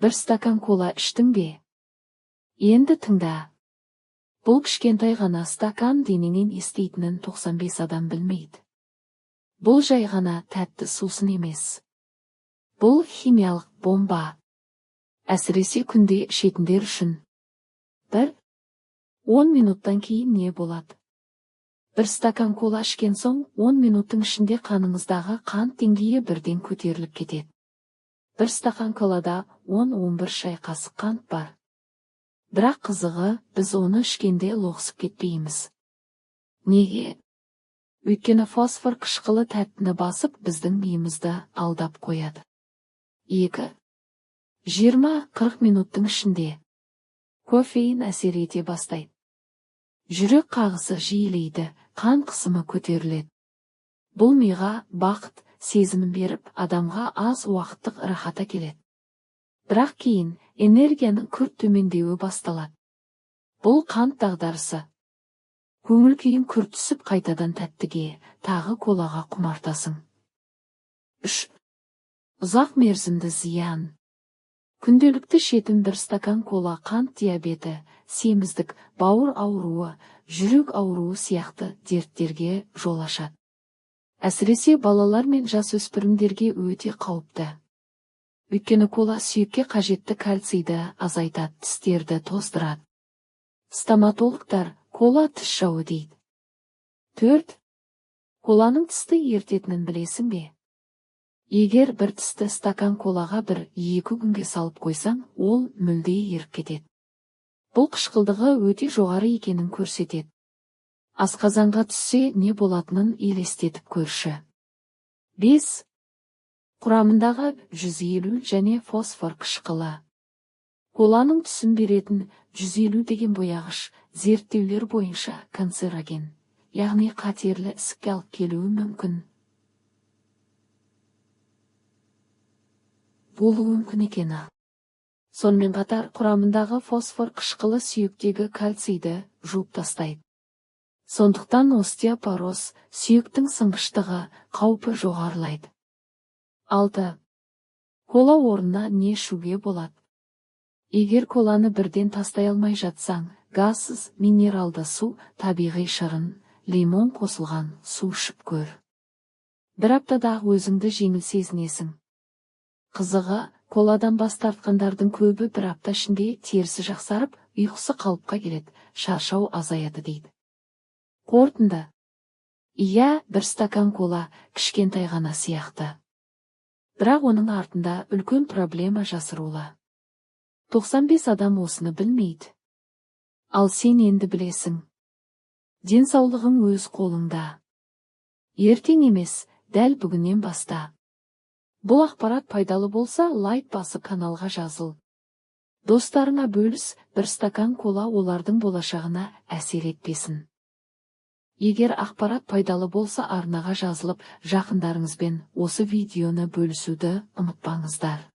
бір стакан кола іштің бе? Енді тыңда. Бұл кішкентай ғана стакан дененен естейтінін 95 адам білмейді. Бұл жай ғана тәтті сусын емес. Бұл химиялық бомба. Әсіресе күнде ішетіндер үшін. 10 минуттан кейін не болады? Бір стакан кола ішкен соң 10 минуттың ішінде қаныңыздағы қант деңгейі бірден көтеріліп кетеді. Бір стакан колада 10-11 шай қасық қант бар. Бірақ қызығы, біз оны ішкенде лоқсып кетпейміз. Неге? Өйткені фосфор қышқылы тәттіні басып, біздің миымызды алдап қояды. 20-40 минуттың ішінде кофеин әсер ете бастайды. Жүрек қағысы жиілейді, қан қысымы көтеріледі. Бұл миға бақыт сезімін беріп, адамға аз уақыттық рахат әкеледі. Бірақ кейін энергияның күрт төмендеуі басталады. Бұл қант дағдарысы. Көңіл күйің күрт түсіп, қайтадан тәттіге, тағы колаға құмартасың. 3. Ұзақ мерзімді зиян. Күнделікті ішетін бір стакан кола қант диабеті, семіздік, бауыр ауруы, жүрек ауруы сияқты дерттерге жол ашады. Әсіресе балалар мен жасөспірімдерге өте қауіпті. Өйткені кола сүйекке қажетті кальцийді азайтады, тістерді тоздырады. Стоматологтар кола тіс жауы дейді. 4. Коланың тісті ертетінін білесің бе? Егер бір тісті стакан колаға 1-2 күнге салып қойсаң, ол мүлде еріп кетеді. Бұл қышқылдығы өте жоғары екенін көрсетеді. Асқазанға түссе не болатынын елестетіп көрші. 5. Құрамындағы 150 және фосфор қышқылы. Коланың түсін беретін 150 деген бояғыш зерттеулер бойынша канцероген, яғни қатерлі ісікке алып келуі мүмкін. Болуы мүмкін екені. Сонымен қатар құрамындағы фосфор қышқылы сүйектегі кальцийді жуып тастайды. Сондықтан остеопороз, сүйектің сынғыштығы қаупі жоғарылайды. 6. Кола орнына не ішуге болады? Егер коланы бірден тастай алмай жатсаң, газсыз минералды су, табиғи шырын, лимон қосылған су ішіп көр. Бір аптада өзіңді жеңіл сезінесің. Қызығы, коладан бас тартқандардың көбі бір апта ішінде терісі жақсарып, ұйқысы қалыпқа келеді, шаршау азаяды дейді. Қорытынды. Иә, бір стакан кола кішкентай ғана сияқты. Бірақ оның артында үлкен проблема жасырулы. 95 адам осыны білмейді. Ал сен енді білесің. Денсаулығың өз қолыңда. Ертең емес, дәл бүгіннен баста. Бұл ақпарат пайдалы болса, лайк басып каналға жазыл. Достарыңа бөліс, бір стакан кола олардың болашағына әсер етпесін. Егер ақпарат пайдалы болса, арнаға жазылып, жақындарыңызбен осы видеоны бөлісуді ұмытпаңыздар.